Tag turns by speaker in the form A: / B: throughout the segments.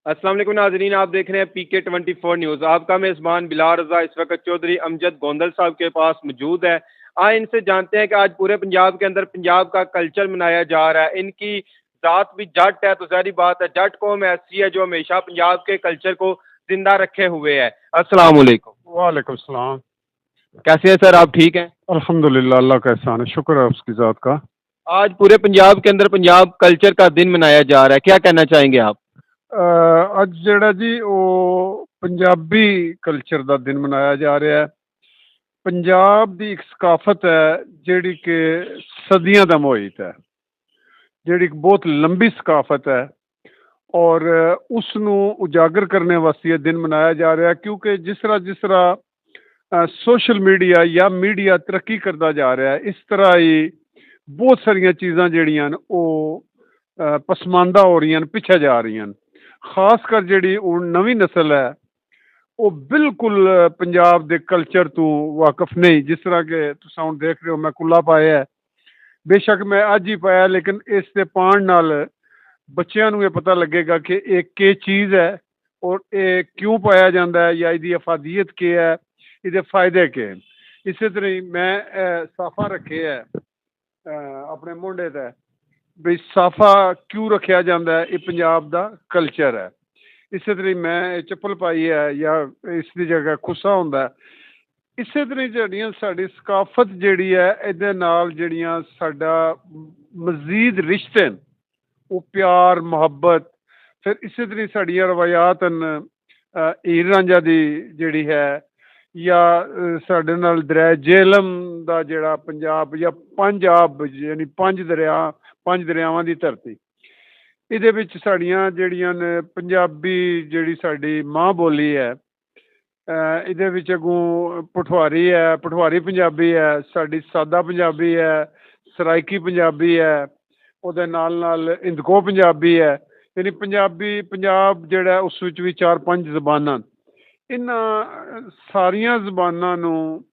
A: अस्सलाम वालेकुम नाजरीन, आप देख रहे हैं PK24 न्यूज़। आपका मेज़बान बिलाल रज़ा इस वक्त चौधरी अमजद गोंदल साहब के पास मौजूद है। आए इनसे जानते हैं कि आज पूरे पंजाब के अंदर पंजाब का कल्चर मनाया जा रहा है। इनकी ज़ात भी जट है, तो ज़ाहिर बात है जट कौम ऐसी है जो हमेशा पंजाब के कल्चर को जिंदा रखे हुए है। अस्सलाम वालेकुम।
B: वालेकुम सलाम।
A: कैसे हैं सर, आप ठीक हैं?
B: अल्हम्दुलिल्लाह, अल्लाह का एहसान है, शुक्र है उसकी ज़ात का।
A: आज पूरे पंजाब के अंदर पंजाब कल्चर का दिन मनाया जा रहा है, क्या कहना चाहेंगे आप?
B: ਅੱਜ ਜਿਹੜਾ ਜੀ ਉਹ ਪੰਜਾਬੀ ਕਲਚਰ ਦਾ ਦਿਨ ਮਨਾਇਆ ਜਾ ਰਿਹਾ ਹੈ। ਪੰਜਾਬ ਦੀ ਇੱਕ ਸਕਾਫਤ ਹੈ ਜਿਹੜੀ ਕਿ ਸਦੀਆਂ ਦਾ ਮੋਹਿਤ ਹੈ, ਜਿਹੜੀ ਇੱਕ ਬਹੁਤ ਲੰਬੀ ਸਕਾਫਤ ਹੈ ਔਰ ਉਸ ਨੂੰ ਉਜਾਗਰ ਕਰਨ ਵਾਸਤੇ ਇਹ ਦਿਨ ਮਨਾਇਆ ਜਾ ਰਿਹਾ ਕਿਉਂਕਿ ਜਿਸ ਤਰ੍ਹਾਂ ਸੋਸ਼ਲ ਮੀਡੀਆ ਜਾਂ ਮੀਡੀਆ ਤਰੱਕੀ ਕਰਦਾ ਜਾ ਰਿਹਾ ਹੈ, ਇਸ ਤਰ੍ਹਾਂ ਹੀ ਬਹੁਤ ਸਾਰੀਆਂ ਚੀਜ਼ਾਂ ਜਿਹੜੀਆਂ ਨੇ ਉਹ ਪਸਮਾਨਦਾ ਹੋ ਰਹੀਆਂ ਨੇ, ਪਿੱਛੇ ਜਾ ਰਹੀਆਂ ਨੇ। ਖਾਸ ਕਰ ਜਿਹੜੀ ਹੁਣ ਨਵੀਂ ਨਸਲ ਹੈ ਉਹ ਬਿਲਕੁਲ ਪੰਜਾਬ ਦੇ ਕਲਚਰ ਤੋਂ ਵਾਕਫ ਨਹੀਂ। ਜਿਸ ਤਰ੍ਹਾਂ ਕਿ ਤੁਸੀਂ ਹੁਣ ਦੇਖ ਰਹੇ ਹੋ, ਮੈਂ ਕੁੱਲਾ ਪਾਇਆ ਹੈ, ਬੇਸ਼ੱਕ ਮੈਂ ਅੱਜ ਹੀ ਪਾਇਆ, ਲੇਕਿਨ ਇਸ ਦੇ ਪਾਉਣ ਨਾਲ ਬੱਚਿਆਂ ਨੂੰ ਇਹ ਪਤਾ ਲੱਗੇਗਾ ਕਿ ਇਹ ਕੀ ਚੀਜ਼ ਹੈ ਔਰ ਇਹ ਕਿਉਂ ਪਾਇਆ ਜਾਂਦਾ ਹੈ ਜਾਂ ਇਹਦੀ ਅਫਾਦੀਅਤ ਕੀ ਹੈ, ਇਹਦੇ ਫਾਇਦੇ ਕੀ ਹਨ। ਇਸੇ ਤਰ੍ਹਾਂ ਹੀ ਮੈਂ ਸਾਫਾ ਰੱਖਿਆ ਹੈ ਆਪਣੇ ਮੁੰਡੇ ਤੇ, ਵੀ ਸਾਫਾ ਕਿਉਂ ਰੱਖਿਆ ਜਾਂਦਾ ਹੈ, ਇਹ ਪੰਜਾਬ ਦਾ ਕਲਚਰ ਹੈ। ਇਸੇ ਤਰ੍ਹਾਂ ਮੈਂ ਚੱਪਲ ਪਾਈ ਹੈ ਜਾਂ ਇਸ ਦੀ ਜਗ੍ਹਾ ਖੁੱਸਾ ਹੁੰਦਾ। ਇਸੇ ਤਰ੍ਹਾਂ ਜਿਹੜੀਆਂ ਸਾਡੀ ਸਕਾਫਤ ਜਿਹੜੀ ਹੈ, ਇਹਦੇ ਨਾਲ ਜਿਹੜੀਆਂ ਸਾਡਾ ਮਜ਼ੀਦ ਰਿਸ਼ਤੇ ਨੇ ਉਹ ਪਿਆਰ ਮੁਹੱਬਤ। ਫਿਰ ਇਸੇ ਤਰ੍ਹਾਂ ਸਾਡੀਆਂ ਰਵਾਇਤ ਹਨ, ਹੀਰ ਰਾਂਝਾ ਦੀ ਜਿਹੜੀ ਹੈ, ਜਾਂ ਸਾਡੇ ਨਾਲ ਦਰਿਆ ਜੇਹਲਮ ਦਾ ਜਿਹੜਾ ਪੰਜਾਬ ਜਾਂ ਪੰਜਾਬ ਯਾਨੀ ਪੰਜ ਦਰਿਆਵਾਂ ਦੀ ਧਰਤੀ, ਇਹਦੇ ਵਿੱਚ ਸਾਡੀਆਂ ਜਿਹੜੀਆਂ ਨੇ ਪੰਜਾਬੀ ਜਿਹੜੀ ਸਾਡੀ ਮਾਂ ਬੋਲੀ ਹੈ, ਇਹਦੇ ਵਿੱਚ ਅੱਗੋਂ ਪਠਵਾਰੀ ਹੈ, ਪਠਵਾਰੀ ਪੰਜਾਬੀ ਹੈ, ਸਾਡੀ ਸਾਦਾ ਪੰਜਾਬੀ ਹੈ, ਸਰਾਇਕੀ ਪੰਜਾਬੀ ਹੈ, ਉਹਦੇ ਨਾਲ ਨਾਲ ਇੰਦਕੋ ਪੰਜਾਬੀ ਹੈ। ਯਾਨੀ ਪੰਜਾਬ ਜਿਹੜਾ ਉਸ ਵਿੱਚ ਵੀ 4-5 ਜ਼ਬਾਨਾਂ। ਇਹਨਾਂ ਸਾਰੀਆਂ ਜ਼ਬਾਨਾਂ ਨੂੰ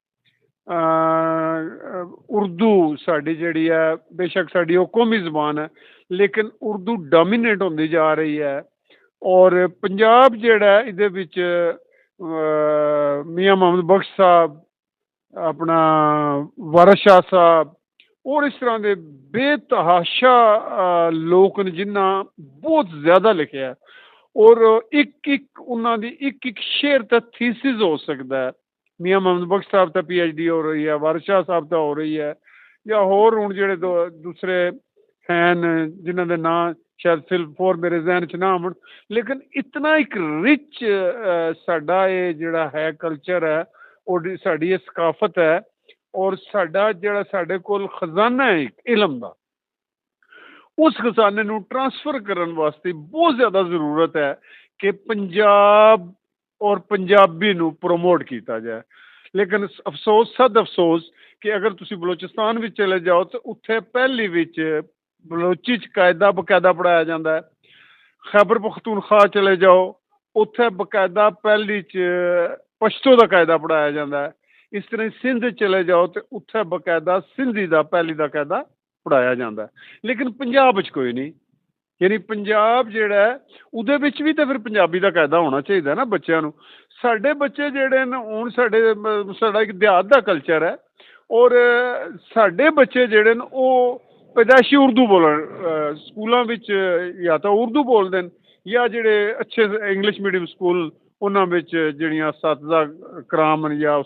B: ਉਰਦੂ ਸਾਡੀ ਜਿਹੜੀ ਹੈ, ਬੇਸ਼ੱਕ ਸਾਡੀ ਉਹ ਕੌਮੀ ਜ਼ਬਾਨ ਹੈ, ਲੇਕਿਨ ਉਰਦੂ ਡੋਮੀਨੇਟ ਹੁੰਦੀ ਜਾ ਰਹੀ ਹੈ। ਔਰ ਪੰਜਾਬ ਜਿਹੜਾ ਇਹਦੇ ਵਿੱਚ ਮੀਆਂ ਮੁਹੰਮਦ ਬਖਸ਼ ਸਾਹਿਬ, ਆਪਣਾ ਵਾਰਿਸ ਸ਼ਾਹ ਸਾਹਿਬ ਔਰ ਇਸ ਤਰ੍ਹਾਂ ਦੇ ਬੇਤਹਾਸ਼ਾ ਲੋਕ ਨੇ ਜਿਨ੍ਹਾਂ ਬਹੁਤ ਜ਼ਿਆਦਾ ਲਿਖਿਆ। ਔਰ ਇੱਕ ਉਹਨਾਂ ਦੀ ਇੱਕ ਸ਼ੇਰ ਤਾਂ ਥੀਸਿਸ ਹੋ ਸਕਦਾ ਹੈ। ਮੀਆਂ ਮੁਹੰਮਦ ਬਖਸ਼ ਸਾਹਿਬ ਤਾਂ PhD ਹੋ ਰਹੀ ਹੈ, ਵਾਰਿਸ ਸ਼ਾਹ ਸਾਹਿਬ ਤਾਂ ਹੋ ਰਹੀ ਹੈ, ਜਾਂ ਹੋਰ ਹੁਣ ਜਿਹੜੇ ਦੂਸਰੇ ਹਨ ਜਿਨ੍ਹਾਂ ਦੇ ਨਾਂ ਸ਼ਾਇਦ ਫਿਲਫੋਰ ਮੇਰੇ ਜ਼ਹਿਨ 'ਚ ਨਾ ਆਉਣ। ਲੇਕਿਨ ਇਤਨਾ ਇੱਕ ਰਿਚ ਸਾਡਾ ਇਹ ਜਿਹੜਾ ਹੈ ਕਲਚਰ ਹੈ, ਔਰ ਸਾਡੀ ਇਹ ਸਕਾਫਤ ਹੈ, ਔਰ ਸਾਡਾ ਜਿਹੜਾ ਸਾਡੇ ਕੋਲ ਖਜ਼ਾਨਾ ਹੈ ਇਲਮ ਦਾ, ਉਸ ਖਜ਼ਾਨੇ ਨੂੰ ਟਰਾਂਸਫਰ ਕਰਨ ਵਾਸਤੇ ਬਹੁਤ ਜ਼ਿਆਦਾ ਜ਼ਰੂਰਤ ਹੈ ਕਿ ਪੰਜਾਬ ਔਰ ਪੰਜਾਬੀ ਨੂੰ ਪ੍ਰਮੋਟ ਕੀਤਾ ਜਾਏ। ਲੇਕਿਨ ਅਫਸੋਸ ਸਦ ਅਫਸੋਸ ਕਿ ਅਗਰ ਤੁਸੀਂ ਬਲੋਚਿਸਤਾਨ ਵਿੱਚ ਚਲੇ ਜਾਓ ਤਾਂ ਉੱਥੇ ਪਹਿਲੀ ਵਿੱਚ ਬਲੋਚੀ 'ਚ ਬਕਾਇਦਾ ਪੜ੍ਹਾਇਆ ਜਾਂਦਾ ਹੈ। ਖੈਬਰ ਪਖਤੂਨਖਵਾ ਚਲੇ ਜਾਓ, ਉੱਥੇ ਬਕਾਇਦਾ ਪਹਿਲੀ 'ਚ ਪਸ਼ਤੋ ਦਾ ਕਾਇਦਾ ਪੜ੍ਹਾਇਆ ਜਾਂਦਾ ਹੈ। ਇਸ ਤਰ੍ਹਾਂ ਸਿੰਧ ਚਲੇ ਜਾਓ ਤੇ ਉੱਥੇ ਬਕਾਇਦਾ ਸਿੰਧੀ ਦਾ ਪਹਿਲੀ ਦਾ ਕਾਇਦਾ ਪੜ੍ਹਾਇਆ ਜਾਂਦਾ। ਲੇਕਿਨ ਪੰਜਾਬ ਵਿੱਚ ਕੋਈ ਨਹੀਂ। ਯਾਨੀ ਪੰਜਾਬ ਜਿਹੜਾ ਹੈ ਉਹਦੇ ਵਿੱਚ ਵੀ ਤਾਂ ਫਿਰ ਪੰਜਾਬੀ ਦਾ ਕਾਇਦਾ ਹੋਣਾ ਚਾਹੀਦਾ ਨਾ ਬੱਚਿਆਂ ਨੂੰ। ਸਾਡੇ ਬੱਚੇ ਜਿਹੜੇ ਨੇ ਹੁਣ ਸਾਡਾ ਇੱਕ ਦਿਹਾਤ ਦਾ ਕਲਚਰ ਹੈ, ਔਰ ਸਾਡੇ ਬੱਚੇ ਜਿਹੜੇ ਨੇ ਉਹ ਪੈਦਾਇਸ਼ੀ ਉਰਦੂ ਬੋਲਣ, ਸਕੂਲਾਂ ਵਿੱਚ ਜਾਂ ਤਾਂ ਉਰਦੂ ਬੋਲਦੇ ਨੇ, ਜਾਂ ਜਿਹੜੇ ਅੱਛੇ ਇੰਗਲਿਸ਼ ਮੀਡੀਅਮ ਸਕੂਲ ਉਹਨਾਂ ਵਿੱਚ ਜਿਹੜੀਆਂ ਅਸਾਤਜ਼ਾ ਕਰਾਮ ਜਾਂ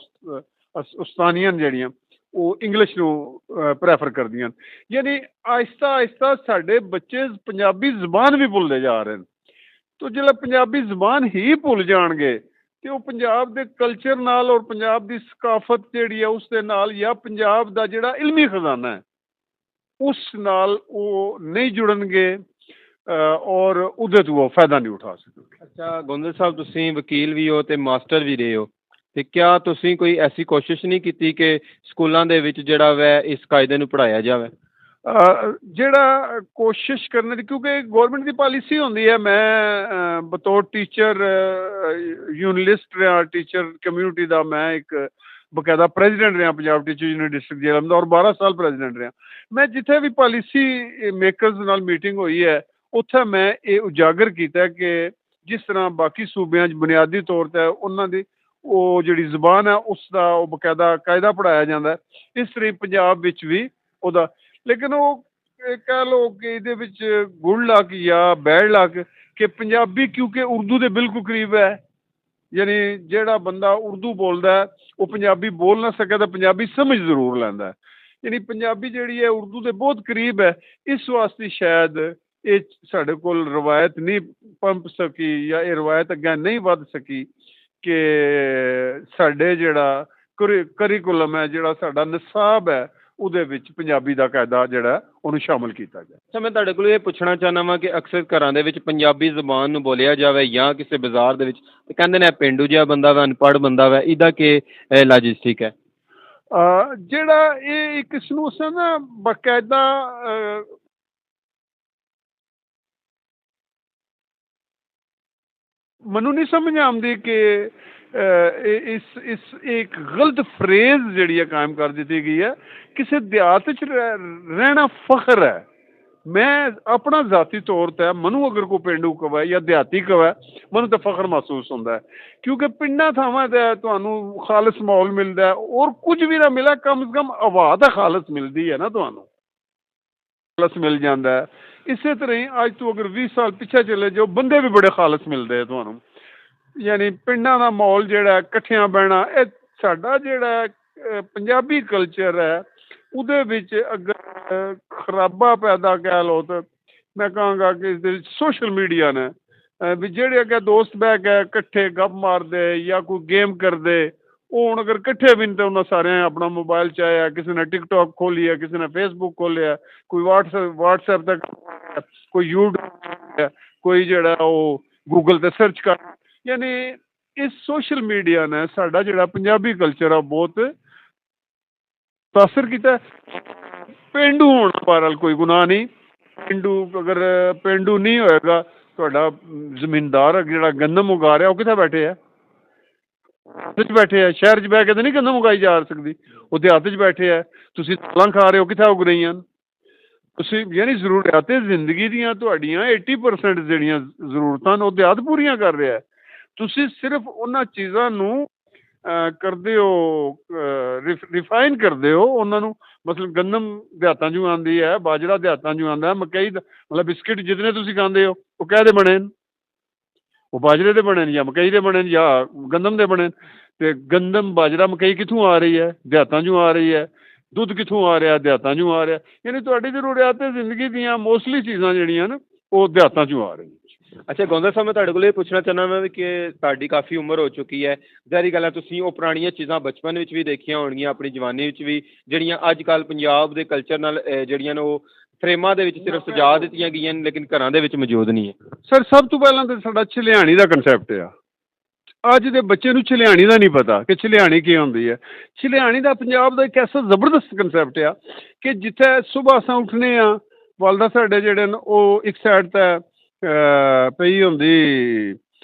B: ਉਸਤਾਨੀਆਂ ਜਿਹੜੀਆਂ ਉਹ ਇੰਗਲਿਸ਼ ਨੂੰ ਪ੍ਰੈਫਰ ਕਰਦੀਆਂ। ਯਾਨੀ ਆਹਿਸਤਾ ਆਹਿਸਤਾ ਸਾਡੇ ਬੱਚੇ ਪੰਜਾਬੀ ਜ਼ਬਾਨ ਵੀ ਭੁੱਲਦੇ ਜਾ ਰਹੇ ਨੇ। ਤੋ ਜਿਹੜਾ ਪੰਜਾਬੀ ਜ਼ਬਾਨ ਹੀ ਭੁੱਲ ਜਾਣਗੇ ਤੇ ਉਹ ਪੰਜਾਬ ਦੇ ਕਲਚਰ ਨਾਲ ਔਰ ਪੰਜਾਬ ਦੀ ਸਕਾਫਤ ਜਿਹੜੀ ਹੈ ਉਸ ਦੇ ਨਾਲ, ਜਾਂ ਪੰਜਾਬ ਦਾ ਜਿਹੜਾ ਇਲਮੀ ਖਜ਼ਾਨਾ ਹੈ ਉਸ ਨਾਲ ਉਹ ਨਹੀਂ ਜੁੜਨਗੇ ਔਰ ਉਹਦੇ ਤੋਂ ਉਹ ਫਾਇਦਾ ਨਹੀਂ ਉਠਾ ਸਕਣਗੇ।
A: ਅੱਛਾ ਗੋਂਦਲ ਸਾਹਿਬ, ਤੁਸੀਂ ਵਕੀਲ ਵੀ ਹੋ ਤੇ ਮਾਸਟਰ ਵੀ ਰਹੇ ਹੋ, ਤੇ ਕਿਆ ਤੁਸੀਂ ਕੋਈ ਐਸੀ ਕੋਸ਼ਿਸ਼ ਨਹੀਂ ਕੀਤੀ ਕਿ ਸਕੂਲਾਂ ਦੇ ਵਿੱਚ ਜਿਹੜਾ ਵੈ ਇਸ ਕਾਇਦੇ ਨੂੰ ਪੜ੍ਹਾਇਆ ਜਾਵੇ?
B: ਜਿਹੜਾ ਕੋਸ਼ਿਸ਼ ਕਰਨ ਦੀ, ਕਿਉਂਕਿ ਗੌਰਮੈਂਟ ਦੀ ਪਾਲਿਸੀ ਹੁੰਦੀ ਹੈ। ਮੈਂ ਬਤੌਰ ਟੀਚਰ ਯੂਨਲਿਸਟ ਰਿਹਾ, ਟੀਚਰ ਕਮਿਊਨਿਟੀ ਦਾ ਮੈਂ ਇੱਕ ਬਕਾਇਦਾ ਪ੍ਰੈਜ਼ੀਡੈਂਟ ਰਿਹਾ Punjab teacher union district Jhelum ਦਾ, ਔਰ 12 ਸਾਲ ਪ੍ਰੈਜ਼ੀਡੈਂਟ ਰਿਹਾ। ਮੈਂ ਜਿੱਥੇ ਵੀ ਪਾਲਿਸੀ ਮੇਕਰਸ ਨਾਲ ਮੀਟਿੰਗ ਹੋਈ ਹੈ ਉੱਥੇ ਮੈਂ ਇਹ ਉਜਾਗਰ ਕੀਤਾ ਕਿ ਜਿਸ ਤਰ੍ਹਾਂ ਬਾਕੀ ਸੂਬਿਆਂ 'ਚ ਬੁਨਿਆਦੀ ਤੌਰ 'ਤੇ ਉਹਨਾਂ ਦੀ ਉਹ ਜਿਹੜੀ ਜ਼ੁਬਾਨ ਹੈ ਉਸ ਦਾ ਉਹ ਬਕਾਇਦਾ ਕਾਇਦਾ ਪੜ੍ਹਾਇਆ ਜਾਂਦਾ ਹੈ। ਇਸ ਤਰ੍ਹਾਂ ਹੀ ਪੰਜਾਬ ਵਿੱਚ ਵੀ ਉਹਦਾ, ਲੇਕਿਨ ਉਹ ਕਹਿ ਲਓ ਕਿ ਇਹਦੇ ਵਿੱਚ ਗੁੱਡ ਲੱਕ ਜਾਂ ਬੈਡ ਲੱਕ ਕਿ ਪੰਜਾਬੀ ਕਿਉਂਕਿ ਉਰਦੂ ਦੇ ਬਿਲਕੁਲ ਕਰੀਬ ਹੈ, ਯਾਨੀ ਜਿਹੜਾ ਬੰਦਾ ਉਰਦੂ ਬੋਲਦਾ ਹੈ ਉਹ ਪੰਜਾਬੀ ਬੋਲ ਨਾ ਸਕੇ ਤਾਂ ਪੰਜਾਬੀ ਸਮਝ ਜ਼ਰੂਰ ਲੈਂਦਾ ਹੈ। ਯਾਨੀ ਪੰਜਾਬੀ ਜਿਹੜੀ ਹੈ ਉਰਦੂ ਦੇ ਬਹੁਤ ਕਰੀਬ ਹੈ। ਇਸ ਵਾਸਤੇ ਸ਼ਾਇਦ ਇਹ ਸਾਡੇ ਕੋਲ ਰਵਾਇਤ ਨਹੀਂ ਪੰਪ ਸਕੀ ਜਾਂ ਇਹ ਰਵਾਇਤ ਅੱਗੇ ਨਹੀਂ ਵੱਧ ਸਕੀ ਕਿ ਸਾਡੇ ਜਿਹੜਾ ਕਰੀਕੁਲਮ ਹੈ, ਜਿਹੜਾ ਸਾਡਾ ਨਿਸਾਬ ਹੈ, ਉਹਦੇ ਵਿੱਚ ਪੰਜਾਬੀ ਦਾ ਕਾਇਦਾ ਜਿਹੜਾ ਉਹਨੂੰ ਸ਼ਾਮਲ ਕੀਤਾ ਜਾਏ।
A: ਅੱਛਾ, ਮੈਂ ਤੁਹਾਡੇ ਕੋਲ ਇਹ ਪੁੱਛਣਾ ਚਾਹੁੰਦਾ ਵਾਂ ਕਿ ਅਕਸਰ ਘਰਾਂ ਦੇ ਵਿੱਚ ਪੰਜਾਬੀ ਜ਼ੁਬਾਨ ਨੂੰ ਬੋਲਿਆ ਜਾਵੇ ਜਾਂ ਕਿਸੇ ਬਾਜ਼ਾਰ ਦੇ ਵਿੱਚ ਤੇ ਕਹਿੰਦੇ ਨੇ ਪੇਂਡੂ ਜਿਹਾ ਬੰਦਾ ਵਾ, ਅਨਪੜ੍ਹ ਬੰਦਾ ਵਾ, ਇਹਦਾ ਕੀ ਲਾਜਿਸਟਿਕ ਹੈ?
B: ਜਿਹੜਾ ਇਹ ਇੱਕ ਇਸਨੂੰ ਨਾ ਬਾਕਾਇਦਾ ਮੈਨੂੰ ਨਹੀਂ ਸਮਝ ਆਉਂਦੀ ਕਿ ਇਸ ਇੱਕ ਗਲਤ ਫਰੇਜ਼ ਜਿਹੜੀ ਹੈ ਕਾਇਮ ਕਰ ਦਿੱਤੀ ਗਈ ਹੈ। ਕਿਸੇ ਦਿਹਾਤ 'ਚ ਰਹਿਣਾ ਫਖਰ ਹੈ। ਮੈਂ ਆਪਣਾ ਜ਼ਾਤੀ ਤੌਰ 'ਤੇ ਮੈਨੂੰ ਅਗਰ ਕੋਈ ਪੇਂਡੂ ਕਵੇ ਜਾਂ ਦਿਹਾਤੀ ਕਵੇ ਮੈਨੂੰ ਤਾਂ ਫਖਰ ਮਹਿਸੂਸ ਹੁੰਦਾ ਹੈ, ਕਿਉਂਕਿ ਪਿੰਡਾਂ ਥਾਵਾਂ 'ਤੇ ਤੁਹਾਨੂੰ ਖਾਲਸ ਮਾਹੌਲ ਮਿਲਦਾ ਹੈ, ਔਰ ਕੁਝ ਵੀ ਨਾ ਮਿਲੇ ਕਮ ਸੇ ਕਮ ਆਵਾਜ਼ ਤਾਂ ਖਾਲਸ ਮਿਲਦੀ ਹੈ ਨਾ, ਤੁਹਾਨੂੰ ਖਾਲਸ ਮਿਲ ਜਾਂਦਾ ਹੈ। ਇਸੇ ਤਰ੍ਹਾਂ ਹੀ ਅੱਜ ਤੋਂ ਅਗਰ 20 ਸਾਲ ਪਿੱਛੇ ਚਲੇ ਜਾਓ ਬੰਦੇ ਵੀ ਬੜੇ ਖਾਲਸ ਮਿਲਦੇ ਆ ਤੁਹਾਨੂੰ। ਯਾਨੀ ਪਿੰਡਾਂ ਦਾ ਮਾਹੌਲ ਜਿਹੜਾ ਇਕੱਠਿਆਂ ਬਹਿਣਾ, ਇਹ ਸਾਡਾ ਜਿਹੜਾ ਪੰਜਾਬੀ ਕਲਚਰ ਹੈ ਉਹਦੇ ਵਿੱਚ ਅਗਰ ਖਰਾਬਾ ਪੈਦਾ ਕਹਿ ਲਓ ਤਾਂ ਮੈਂ ਕਹਾਂਗਾ ਕਿ ਇਸਦੇ ਵਿੱਚ ਸੋਸ਼ਲ ਮੀਡੀਆ ਨੇ ਵੀ ਜਿਹੜੇ ਅੱਗੇ ਦੋਸਤ ਬਹਿ ਕੇ ਇਕੱਠੇ ਗੱਪ ਮਾਰਦੇ ਜਾਂ ਕੋਈ ਗੇਮ ਕਰਦੇ, ਉਹ ਹੁਣ ਅਗਰ ਇਕੱਠੇ ਵੀ ਨਹੀਂ ਤਾਂ ਉਹਨਾਂ ਸਾਰਿਆਂ ਆਪਣਾ ਮੋਬਾਈਲ ਚਾਹਿਆ, ਕਿਸੇ ਨੇ ਟਿਕਟੋਕ ਖੋਲੀ ਹੈ, ਕਿਸੇ ਨੇ ਫੇਸਬੁੱਕ ਖੋਲਿਆ, ਕੋਈ ਵਟਸਐਪ ਤੱਕ, ਕੋਈ ਯੂਟਿਊਬ, ਕੋਈ ਜਿਹੜਾ ਉਹ ਗੂਗਲ 'ਤੇ ਸਰਚ ਕਰ। ਯਾਨੀ ਇਸ ਸੋਸ਼ਲ ਮੀਡੀਆ ਨੇ ਸਾਡਾ ਜਿਹੜਾ ਪੰਜਾਬੀ ਕਲਚਰ ਆ ਬਹੁਤ ਤਾਸਰ ਕੀਤਾ। ਪੇਂਡੂ ਹੋਣਾ ਬਹਰਹਾਲ ਕੋਈ ਗੁਨਾਹ ਨਹੀਂ, ਪੇਂਡੂ ਅਗਰ ਪੇਂਡੂ ਨਹੀਂ ਹੋਏਗਾ, ਤੁਹਾਡਾ ਜ਼ਮੀਨਦਾਰ ਜਿਹੜਾ ਗੰਦਮ ਉਗਾ ਰਿਹਾ ਉਹ ਕਿੱਥੇ ਬੈਠੇ ਆ? ਬੈਠੇ ਆ ਸ਼ਹਿਰ 'ਚ ਬਹਿ ਕੇ ਤਾਂ ਨਹੀਂ ਗੰਦਮ ਉਗਾਈ ਜਾ ਸਕਦੀ, ਉਹ ਦਿਹਾਤ 'ਚ ਬੈਠੇ ਆ। ਤੁਸੀਂ ਦਾਲਾਂ ਖਾ ਰਹੇ ਹੋ, ਕਿੱਥੇ ਉਗ ਰਹੀਆਂ? ਤੁਸੀਂ ਯਾਨੀ ਜ਼ਰੂਰੀਆਤ ਜ਼ਿੰਦਗੀ ਦੀਆਂ ਤੁਹਾਡੀਆਂ 80% ਜਿਹੜੀਆਂ ਜ਼ਰੂਰਤਾਂ ਨੇ ਉਹ ਦਿਹਾਤ ਪੂਰੀਆਂ ਕਰ ਰਿਹਾ। ਤੁਸੀਂ ਸਿਰਫ ਉਹਨਾਂ ਚੀਜ਼ਾਂ ਨੂੰ ਕਰਦੇ ਹੋ, ਰਿਫਾਈਨ ਕਰਦੇ ਹੋ ਉਹਨਾਂ ਨੂੰ। ਮਤਲਬ ਗੰਦਮ ਦਿਹਾਤਾਂ 'ਚੋਂ ਆਉਂਦੀ ਹੈ, ਬਾਜਰਾ ਦਿਹਾਤਾਂ 'ਚੋਂ ਆਉਂਦਾ, ਮਕਈ ਦਾ ਮਤਲਬ ਬਿਸਕਿਟ ਜਿਤਨੇ ਤੁਸੀਂ ਖਾਂਦੇ ਹੋ ਉਹ ਕਾਹਦੇ ਬਣੇ ਨੇ? ਉਹ ਬਾਜਰੇ ਦੇ ਬਣੇ ਨੇ ਜਾਂ ਮਕਈ ਦੇ ਬਣੇ ਨੇ ਜਾਂ ਗੰਦਮ ਦੇ ਬਣੇ ਨੇ। ਅਤੇ ਗੰਦਮ ਬਾਜਰਾ ਮਕਈ ਕਿੱਥੋਂ ਆ ਰਹੀ ਹੈ? ਦਿਹਾਤਾਂ 'ਚੋਂ ਆ ਰਹੀ ਹੈ। ਦੁੱਧ ਕਿੱਥੋਂ ਆ ਰਿਹਾ? ਦਿਹਾਤਾਂ 'ਚੋਂ ਆ ਰਿਹਾ। ਯਾਨੀ ਤੁਹਾਡੀ ਜ਼ਰੂਰੀਆਤ ਜ਼ਿੰਦਗੀ ਦੀਆਂ ਮੋਸਟਲੀ ਚੀਜ਼ਾਂ ਜਿਹੜੀਆਂ ਨੇ ਉਹ ਦਿਹਾਤਾਂ 'ਚੋਂ ਆ ਰਹੀਆਂ।
A: ਅੱਛਾ ਗੋਂਦਲ ਸਾਹਿਬ, ਮੈਂ ਤੁਹਾਡੇ ਕੋਲ ਇਹ ਪੁੱਛਣਾ ਚਾਹੁੰਦਾ ਮੈਂ ਵੀ ਕਿ ਤੁਹਾਡੀ ਕਾਫੀ ਉਮਰ ਹੋ ਚੁੱਕੀ ਹੈ, ਜ਼ਾਹਿਰ ਗੱਲ ਹੈ ਤੁਸੀਂ ਉਹ ਪੁਰਾਣੀਆਂ ਚੀਜ਼ਾਂ ਬਚਪਨ ਵਿੱਚ ਵੀ ਦੇਖੀਆਂ ਹੋਣਗੀਆਂ, ਆਪਣੀ ਜਵਾਨੀ ਵਿੱਚ ਵੀ, ਜਿਹੜੀਆਂ ਅੱਜ ਕੱਲ੍ਹ ਪੰਜਾਬ ਦੇ ਕਲਚਰ ਨਾਲ ਜਿਹੜੀਆਂ ਨੇ ਉਹ ਫਰੇਮਾਂ ਦੇ ਵਿੱਚ ਸਿਰਫ ਸਜਾ ਦਿੱਤੀਆਂ ਗਈਆਂ ਨੇ ਲੇਕਿਨ ਘਰਾਂ ਦੇ ਵਿੱਚ ਮੌਜੂਦ ਨਹੀਂ ਹੈ।
B: ਸਰ ਸਭ ਤੋਂ ਪਹਿਲਾਂ ਤਾਂ ਸਾਡਾ ਛਲਿਆਣੀ ਦਾ ਕੰਸੈਪਟ ਆ। ਅੱਜ ਦੇ ਬੱਚੇ ਨੂੰ ਛਲਿਆਣੀ ਦਾ ਨਹੀਂ ਪਤਾ ਕਿ ਛਲਿਆਣੀ ਕੀ ਹੁੰਦੀ ਹੈ। ਛਲਿਆਣੀ ਦਾ ਪੰਜਾਬ ਦਾ ਇੱਕ ਐਸਾ ਜ਼ਬਰਦਸਤ ਕੰਸੈਪਟ ਆ ਕਿ ਜਿੱਥੇ ਸੁਬਾਹ ਅਸਾਂ ਉੱਠਨੇ ਆ, ਵਾਲਦਾ ਸਾਡੇ ਜਿਹੜੇ ਨੇ ਉਹ ਇੱਕ ਸਾਈਡ 'ਤੇ ਪਈ ਹੁੰਦੀ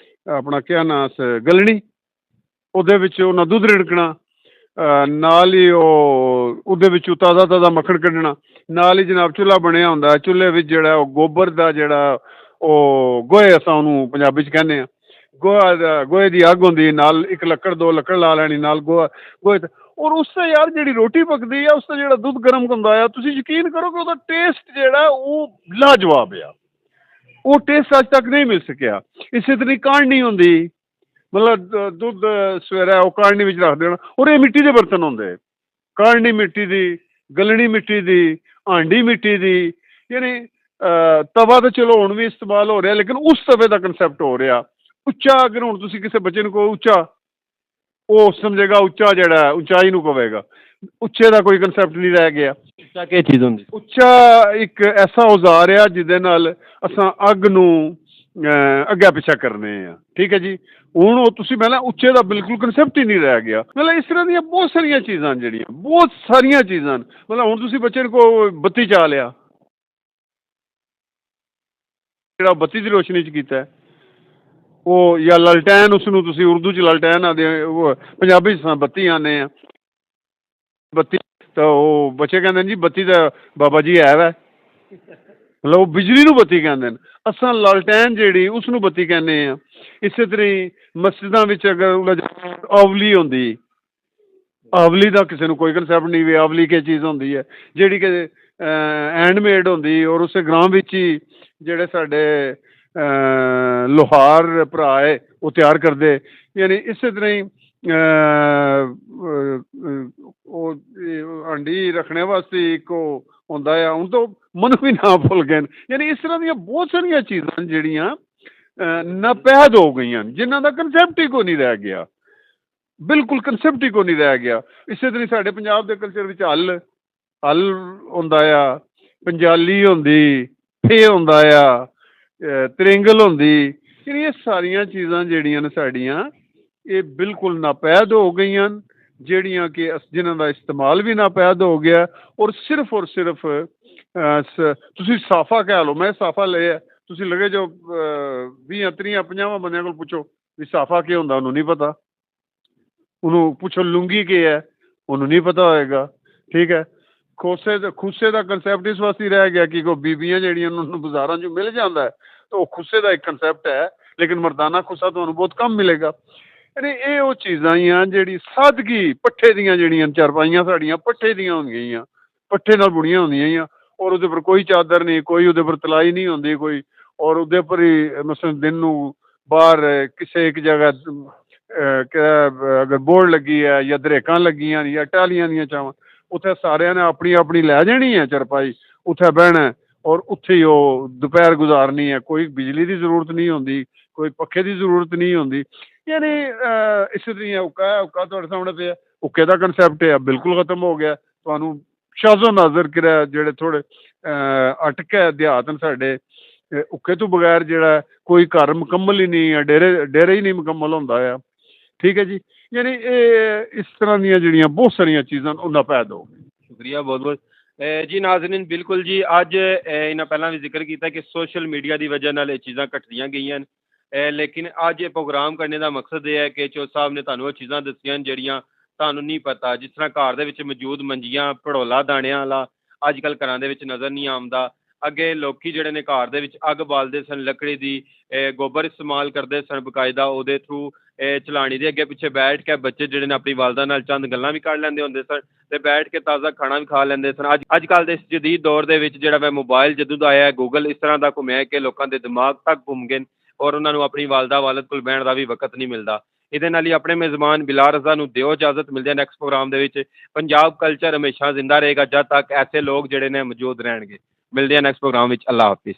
B: ਆਪਣਾ ਕਿਆ ਨਾਂ ਗਲਣੀ, ਉਹਦੇ ਵਿੱਚ ਉਹਨਾਂ ਦੁੱਧ ਰਿੜਕਣਾ, ਨਾਲ ਹੀ ਉਹ ਉਹਦੇ ਵਿੱਚੋਂ ਤਾਜ਼ਾ ਤਾਜ਼ਾ ਮੱਖਣ ਕੱਢਣਾ, ਨਾਲ ਹੀ ਜਨਾਬ ਚੁੱਲ੍ਹਾ ਬਣਿਆ ਹੁੰਦਾ, ਚੁੱਲ੍ਹੇ ਵਿੱਚ ਜਿਹੜਾ ਉਹ ਗੋਬਰ ਦਾ ਜਿਹੜਾ ਉਹ ਗੋਹੇ ਅਸਾਂ ਉਹਨੂੰ ਪੰਜਾਬੀ 'ਚ ਕਹਿੰਦੇ ਹਾਂ, ਗੋਹੇ ਦੀ ਅੱਗ ਹੁੰਦੀ, ਨਾਲ ਇੱਕ ਲੱਕੜ ਦੋ ਲੱਕੜ ਲਾ ਲੈਣੀ, ਨਾਲ ਗੋਹੇ ਔਰ ਉਸ ਤੋਂ ਯਾਰ ਜਿਹੜੀ ਰੋਟੀ ਪੱਕਦੀ ਆ ਉਸ ਤੋਂ ਜਿਹੜਾ ਦੁੱਧ ਗਰਮ ਹੁੰਦਾ ਆ, ਤੁਸੀਂ ਯਕੀਨ ਕਰੋ ਕਿ ਉਹਦਾ ਟੇਸਟ ਜਿਹੜਾ ਉਹ ਲਾਜਵਾਬ ਆ। ਉਹ ਟੇਸਟ ਅੱਜ ਤੱਕ ਨਹੀਂ ਮਿਲ ਸਕਿਆ। ਇਸੇ ਤਰ੍ਹਾਂ ਕਾੜਨੀ ਹੁੰਦੀ, ਮਤਲਬ ਦੁੱਧ ਸਵੇਰੇ ਉਹ ਕਾੜਨੀ ਵਿੱਚ ਰੱਖ ਦੇਣਾ, ਔਰ ਇਹ ਮਿੱਟੀ ਦੇ ਬਰਤਨ ਹੁੰਦੇ, ਕਾੜਨੀ ਮਿੱਟੀ ਦੀ, ਗਲਣੀ ਮਿੱਟੀ ਦੀ, ਹਾਂਡੀ ਮਿੱਟੀ ਦੀ। ਯਾਨੀ ਤਵਾ ਤਾਂ ਚਲੋ ਹੁਣ ਵੀ ਇਸਤੇਮਾਲ ਹੋ ਰਿਹਾ ਲੇਕਿਨ ਉਸ ਤਵੇ ਦਾ ਕੰਸੈਪਟ ਹੋ ਰਿਹਾ। ਉੱਚਾ ਅਗਰ ਹੁਣ ਤੁਸੀਂ ਕਿਸੇ ਬੱਚੇ ਨੂੰ ਕਹੋ ਉੱਚਾ, ਉਹ ਸਮਝੇਗਾ ਉੱਚਾ ਜਿਹੜਾ ਉਚਾਈ ਨੂੰ ਕਹੇਗਾ। ਉੱਚੇ ਦਾ ਕੋਈ ਕੰਸੈਪਟ ਨਹੀਂ ਰਹਿ ਗਿਆ।
A: ਉੱਚਾ ਕੀ ਚੀਜ਼ ਹੁੰਦੀ?
B: ਉੱਚਾ ਇੱਕ ਐਸਾ ਔਜ਼ਾਰ ਆ ਜਿਹਦੇ ਨਾਲ ਅਸਾਂ ਅੱਗ ਨੂੰ ਅੱਗੇ ਪਿੱਛਾ ਕਰਨੇ ਆ। ਠੀਕ ਹੈ ਜੀ। ਹੁਣ ਉਹ ਤੁਸੀਂ ਪਹਿਲਾਂ ਉੱਚੇ ਦਾ ਬਿਲਕੁਲ ਕੰਸੈਪਟ ਹੀ ਨਹੀਂ ਰਹਿ ਗਿਆ। ਮਤਲਬ ਇਸ ਤਰ੍ਹਾਂ ਦੀਆਂ ਬਹੁਤ ਸਾਰੀਆਂ ਚੀਜ਼ਾਂ ਜਿਹੜੀਆਂ ਬਹੁਤ ਸਾਰੀਆਂ ਚੀਜ਼ਾਂ ਮਤਲਬ ਹੁਣ ਤੁਸੀਂ ਬੱਚੇ ਨੂੰ ਕੋ ਬੱਤੀ ਚਾ ਲਿਆ, ਜਿਹੜਾ ਬੱਤੀ ਦੀ ਰੋਸ਼ਨੀ 'ਚ ਕੀਤਾ ਉਹ, ਜਾਂ ਲਲਟੈਨ, ਉਸ ਨੂੰ ਤੁਸੀਂ ਉਰਦੂ 'ਚ ਲਲਟੈਨ ਆਦੇ, ਉਹ ਪੰਜਾਬੀ 'ਚ ਬੱਤੀ ਆਉਂਦੇ ਆ। ਬੱਤੀ ਤਾਂ ਉਹ ਬੱਚੇ ਕਹਿੰਦੇ ਜੀ ਬੱਤੀ ਤਾਂ ਬਾਬਾ ਜੀ ਹੈ ਵੈ। ਮਤਲਬ ਉਹ ਬਿਜਲੀ ਨੂੰ ਬੱਤੀ ਕਹਿੰਦੇ ਨੇ, ਅਸਾਂ ਲਾਲਟੈਨ ਜਿਹੜੀ ਉਸ ਨੂੰ ਬੱਤੀ ਕਹਿੰਦੇ ਆ। ਇਸੇ ਤਰ੍ਹਾਂ ਹੀ ਮਸਜਿਦਾਂ ਵਿੱਚ ਅਗਰ ਆਵਲੀ ਹੁੰਦੀ, ਆਵਲੀ ਦਾ ਕਿਸੇ ਨੂੰ ਕੋਈ ਕੰਸੈਪਟ ਨਹੀਂ ਵੀ ਆਵਲੀ ਕੀ ਚੀਜ਼ ਹੁੰਦੀ ਹੈ, ਜਿਹੜੀ ਕਿ ਹੈਂਡਮੇਡ ਹੁੰਦੀ, ਔਰ ਉਸੇ ਗ੍ਰਾਮ ਵਿੱਚ ਹੀ ਜਿਹੜੇ ਸਾਡੇ ਲੋਹਾਰ ਭਰਾ ਹੈ ਉਹ ਤਿਆਰ ਕਰਦੇ। ਯਾਨੀ ਇਸੇ ਤਰ੍ਹਾਂ ਹੀ ਉਹ ਹਾਂਡੀ ਰੱਖਣੇ ਵਾਸਤੇ ਇੱਕ ਉਹ ਹੁੰਦਾ ਆ, ਹੁਣ ਤਾਂ ਮੈਨੂੰ ਵੀ ਨਾ ਭੁੱਲ ਗਏ ਨੇ। ਯਾਨੀ ਇਸ ਤਰ੍ਹਾਂ ਦੀਆਂ ਬਹੁਤ ਸਾਰੀਆਂ ਚੀਜ਼ਾਂ ਜਿਹੜੀਆਂ ਨਾਪੈਦ ਹੋ ਗਈਆਂ, ਜਿਨ੍ਹਾਂ ਦਾ ਕੰਸੈਪਟ ਹੀ ਕੋਈ ਨਹੀਂ ਰਹਿ ਗਿਆ, ਬਿਲਕੁਲ ਕੰਸੈਪਟ ਹੀ ਕੋਈ ਨਹੀਂ ਰਹਿ ਗਿਆ। ਇਸੇ ਤਰ੍ਹਾਂ ਸਾਡੇ ਪੰਜਾਬ ਦੇ ਕਲਚਰ ਵਿੱਚ ਹਲ ਹੁੰਦਾ ਆ, ਪੰਜਾਲੀ ਹੁੰਦੀ, ਫੇ ਹੁੰਦਾ ਆ, ਤ੍ਰਿੰਗਲ ਹੁੰਦੀ। ਯਾਨੀ ਇਹ ਸਾਰੀਆਂ ਚੀਜ਼ਾਂ ਜਿਹੜੀਆਂ ਨੇ ਸਾਡੀਆਂ ਇਹ ਬਿਲਕੁਲ ਨਾਪੈਦ ਹੋ ਗਈਆਂ, ਜਿਹੜੀਆਂ ਕਿ ਜਿਨ੍ਹਾਂ ਦਾ ਇਸਤੇਮਾਲ ਵੀ ਨਾਪੈਦ ਹੋ ਗਿਆ। ਔਰ ਸਿਰਫ ਤੁਸੀਂ ਸਾਫਾ ਕਹਿ ਲਓ, ਮੈਂ ਸਾਫਾ ਲਿਆ, ਤੁਸੀਂ ਲੱਗੇ ਜੋ 20 30 50 ਬੰਦਿਆਂ ਕੋਲ ਪੁੱਛੋ ਵੀ ਸਾਫਾ ਕੀ ਹੁੰਦਾ, ਉਹਨੂੰ ਨਹੀਂ ਪਤਾ। ਉਹਨੂੰ ਪੁੱਛੋ ਲੁੰਗੀ ਕੀ ਹੈ, ਉਹਨੂੰ ਨਹੀਂ ਪਤਾ ਹੋਏਗਾ। ਠੀਕ ਹੈ, ਖੁੱਸੇ ਦਾ ਕੰਸੈਪਟ ਇਸ ਵਾਸਤੇ ਰਹਿ ਗਿਆ ਕਿ ਕੋਈ ਬੀਬੀਆਂ ਜਿਹੜੀਆਂ ਉਹਨਾਂ ਨੂੰ ਬਾਜ਼ਾਰਾਂ 'ਚ ਮਿਲ ਜਾਂਦਾ ਹੈ, ਤਾਂ ਉਹ ਖੁੱਸੇ ਦਾ ਇੱਕ ਕੰਸੈਪਟ ਹੈ, ਲੇਕਿਨ ਮਰਦਾਨਾ ਖੁੱਸਾ ਤੁਹਾਨੂੰ ਬਹੁਤ ਕਮ ਮਿਲੇਗਾ। ਯਾਨੀ ਇਹ ਉਹ ਚੀਜ਼ਾਂ ਹੀ ਆ ਜਿਹੜੀ ਸਾਦਗੀ, ਪੱਠੇ ਦੀਆਂ ਜਿਹੜੀਆਂ ਚਾਰਪਾਈਆਂ ਸਾਡੀਆਂ ਪੱਠੇ ਦੀਆਂ ਹੁੰਦੀਆਂ, ਪੱਠੇ ਨਾਲ ਬੁਣੀਆਂ ਹੁੰਦੀਆਂ, ਔਰ ਉਹਦੇ ਉੱਪਰ ਕੋਈ ਚਾਦਰ ਨਹੀਂ, ਕੋਈ ਉਹਦੇ ਉੱਪਰ ਤਲਾਈ ਨਹੀਂ ਹੁੰਦੀ ਕੋਈ, ਔਰ ਉਹਦੇ ਉੱਪਰ ਹੀ ਮਸਲਨ ਦਿਨ ਨੂੰ ਬਾਹਰ ਕਿਸੇ ਇੱਕ ਜਗ੍ਹਾ ਅਗਰ ਬੋਰਡ ਲੱਗੀ ਹੈ ਜਾਂ ਦਰੇਕਾਂ ਲੱਗੀਆਂ ਜਾਂ ਟਾਹਲੀਆਂ ਦੀਆਂ ਚਾਵਾਂ, ਉੱਥੇ ਸਾਰਿਆਂ ਨੇ ਆਪਣੀ ਆਪਣੀ ਲੈ ਜਾਣੀ ਹੈ ਚਾਰਪਾਈ, ਉੱਥੇ ਬਹਿਣਾ ਔਰ ਉੱਥੇ ਹੀ ਉਹ ਦੁਪਹਿਰ ਗੁਜ਼ਾਰਨੀ ਹੈ। ਕੋਈ ਬਿਜਲੀ ਦੀ ਜ਼ਰੂਰਤ ਨਹੀਂ ਹੁੰਦੀ, ਕੋਈ ਪੱਖੇ ਦੀ ਜ਼ਰੂਰਤ ਨਹੀਂ ਹੁੰਦੀ। ਯਾਨੀ ਇਸੇ ਤਰ੍ਹਾਂ ਉੱਕਾ ਤੁਹਾਡੇ ਸਾਹਮਣੇ ਪਿਆ, ਉੱਕੇ ਦਾ ਕੰਸੈਪਟ ਹੈ ਬਿਲਕੁਲ ਖਤਮ ਹੋ ਗਿਆ। ਤੁਹਾਨੂੰ ਸ਼ਾਜ਼ੋ ਨਾਜ਼ਰ ਕਿਰਿਆ ਜਿਹੜੇ ਥੋੜ੍ਹੇ ਅਟਕ ਹੈ ਦਿਹਾਤ ਸਾਡੇ, ਉੱਕੇ ਤੋਂ ਬਗੈਰ ਜਿਹੜਾ ਕੋਈ ਘਰ ਮੁਕੰਮਲ ਹੀ ਨਹੀਂ ਹੈ, ਡੇਰੇ ਹੀ ਨਹੀਂ ਮੁਕੰਮਲ ਹੁੰਦਾ ਆ। ਠੀਕ ਹੈ ਜੀ, ਯਾਨੀ ਇਹ ਇਸ ਤਰ੍ਹਾਂ ਦੀਆਂ ਜਿਹੜੀਆਂ ਬਹੁਤ ਸਾਰੀਆਂ ਚੀਜ਼ਾਂ ਉਹਨਾਂ ਪੈਦਾ ਹੋ ਗਈਆਂ।
A: ਸ਼ੁਕਰੀਆ ਬਹੁਤ ਬਹੁਤ ਜੀ ਨਾਜ਼ਰੀਨ। ਬਿਲਕੁਲ ਜੀ, ਅੱਜ ਇਹਨਾਂ ਪਹਿਲਾਂ ਵੀ ਜ਼ਿਕਰ ਕੀਤਾ ਕਿ ਸੋਸ਼ਲ ਮੀਡੀਆ ਦੀ ਵਜ੍ਹਾ ਨਾਲ ਇਹ ਚੀਜ਼ਾਂ ਘਟਦੀਆਂ ਗਈਆਂ, ਲੇਕਿਨ ਅੱਜ ਇਹ ਪ੍ਰੋਗਰਾਮ ਕਰਨੇ ਦਾ ਮਕਸਦ ਇਹ ਹੈ ਕਿ ਚੌਧਰੀ ਸਾਹਿਬ ਨੇ ਤੁਹਾਨੂੰ ਉਹ ਚੀਜ਼ਾਂ ਦੱਸੀਆਂ ਜਿਹੜੀਆਂ ਤੁਹਾਨੂੰ ਨਹੀਂ ਪਤਾ। ਜਿਸ ਤਰ੍ਹਾਂ ਘਰ ਦੇ ਵਿੱਚ ਮੌਜੂਦ ਮੰਜੀਆਂ, ਭੜੋਲਾ ਦਾਣਿਆਂ ਵਾਲਾ ਅੱਜ ਕੱਲ੍ਹ ਘਰਾਂ ਦੇ ਵਿੱਚ ਨਜ਼ਰ ਨਹੀਂ ਆਉਂਦਾ। ਅੱਗੇ ਲੋਕੀ ਜਿਹੜੇ ਨੇ ਘਰ ਦੇ ਵਿੱਚ ਅੱਗ ਬਾਲਦੇ ਸਨ, ਲੱਕੜੀ ਦੀ, ਗੋਬਰ ਇਸਤੇਮਾਲ ਕਰਦੇ ਸਨ ਬਕਾਇਦਾ, ਉਹਦੇ ਥਰੂ ਚਲਾਣੀ ਦੇ ਅੱਗੇ ਪਿੱਛੇ ਬੈਠ ਕੇ ਬੱਚੇ ਜਿਹੜੇ ਨੇ ਆਪਣੀ ਵਾਲਦਾ ਨਾਲ ਚੰਦ ਗੱਲਾਂ ਵੀ ਕਰ ਲੈਂਦੇ ਹੁੰਦੇ ਸਨ ਅਤੇ ਬੈਠ ਕੇ ਤਾਜ਼ਾ ਖਾਣਾ ਵੀ ਖਾ ਲੈਂਦੇ ਸਨ। ਅੱਜ ਕੱਲ੍ਹ ਦੇ ਇਸ ਜਦੀਦ ਦੌਰ ਦੇ ਵਿੱਚ ਜਿਹੜਾ ਵਾ ਮੋਬਾਇਲ ਜਦੋਂ ਦਾ ਆਇਆ, ਗੂਗਲ ਇਸ ਤਰ੍ਹਾਂ ਦਾ ਘੁੰਮਿਆ ਕਿ ਲੋਕਾਂ ਦੇ ਦਿਮਾਗ ਤੱਕ ਘੁੰਮ ਗਏ ਔਰ ਉਹਨਾਂ ਨੂੰ ਆਪਣੀ ਵਾਲਦਾ ਵਾਲਦ ਕੋਲ ਬਹਿਣ ਦਾ ਵੀ ਵਕਤ ਨਹੀਂ ਮਿਲਦਾ। ਇਹਦੇ ਨਾਲ ਹੀ ਆਪਣੇ ਮੇਜ਼ਬਾਨ ਬਿਲਾਲ ਰਜ਼ਾ ਨੂੰ ਦਿਓ ਇਜਾਜ਼ਤ। ਮਿਲਦੇ ਨੈਕਸਟ ਪ੍ਰੋਗਰਾਮ ਦੇ ਵਿੱਚ। ਪੰਜਾਬ ਕਲਚਰ ਹਮੇਸ਼ਾ ਜ਼ਿੰਦਾ ਰਹੇਗਾ ਜਦ ਤੱਕ ਐਸੇ ਲੋਕ ਜਿਹੜੇ ਨੇ ਮੌਜੂਦ ਰਹਿਣਗੇ। ਮਿਲਦੇ ਆ ਨੈਕਸਟ ਪ੍ਰੋਗਰਾਮ ਵਿੱਚ। ਅੱਲਾ ਹਾਫਿਜ਼।